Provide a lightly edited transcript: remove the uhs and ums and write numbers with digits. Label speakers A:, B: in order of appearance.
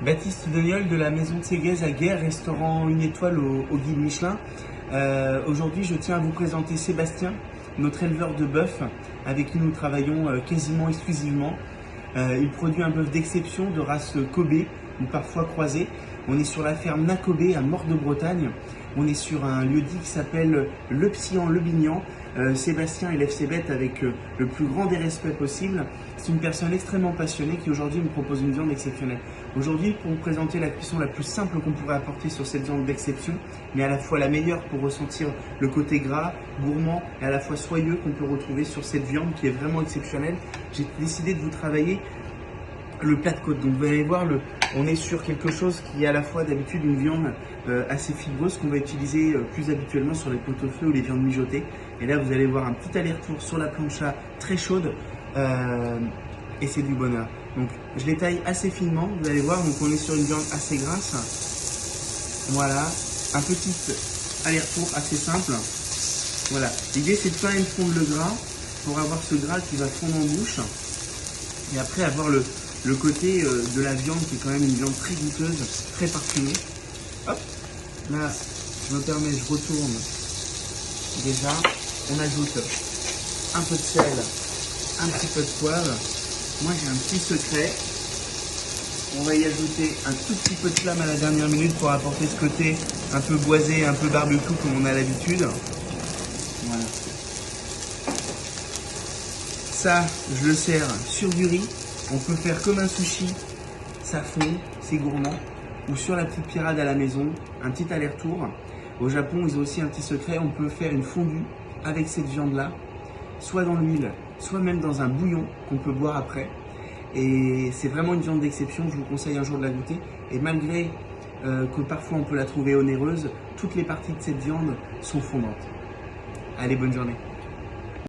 A: Baptiste Deniol de la Maison de Séguez à Guerre, restaurant 1 étoile au guide Michelin. Aujourd'hui, je tiens à vous présenter Sébastien, notre éleveur de bœuf, avec qui nous travaillons quasiment exclusivement. Il produit un bœuf d'exception de race Kobe ou parfois croisé. On est sur la ferme Nacobé à Mort de Bretagne. On est sur un lieu-dit qui s'appelle Le Psian-Le Bignan. Sébastien élève ses bêtes avec le plus grand des respects possible. C'est une personne extrêmement passionnée qui aujourd'hui me propose une viande exceptionnelle. Aujourd'hui, pour vous présenter la cuisson la plus simple qu'on pourrait apporter sur cette viande d'exception, mais à la fois la meilleure pour ressentir le côté gras, gourmand et à la fois soyeux qu'on peut retrouver sur cette viande qui est vraiment exceptionnelle, j'ai décidé de vous travailler le plat de côte. Donc vous allez voir, on est sur quelque chose qui est à la fois d'habitude une viande assez fibreuse qu'on va utiliser plus habituellement sur les pot-au-feu ou les viandes mijotées. Et là vous allez voir un petit aller-retour sur la plancha très chaude et c'est du bonheur. Donc je les taille assez finement, vous allez voir, donc on est sur une viande assez grasse. Voilà, un petit aller-retour assez simple. Voilà, l'idée c'est de quand même fondre le gras pour avoir ce gras qui va fondre en bouche et après avoir le côté de la viande qui est quand même une viande très goûteuse, très parfumée. Hop, là je me permets, je retourne déjà, on ajoute un peu de sel, un petit peu de poivre. Moi j'ai un petit secret, on va y ajouter un tout petit peu de flamme à la dernière minute pour apporter ce côté un peu boisé, un peu barbecue comme on a l'habitude. Voilà. Ça, je le sers sur du riz. On peut faire comme un sushi, ça fond, c'est gourmand. Ou sur la petite pirade à la maison, un petit aller-retour. Au Japon, ils ont aussi un petit secret, on peut faire une fondue avec cette viande-là, soit dans l'huile, soit même dans un bouillon qu'on peut boire après. Et c'est vraiment une viande d'exception, je vous conseille un jour de la goûter. Et malgré que parfois on peut la trouver onéreuse, toutes les parties de cette viande sont fondantes. Allez, bonne journée.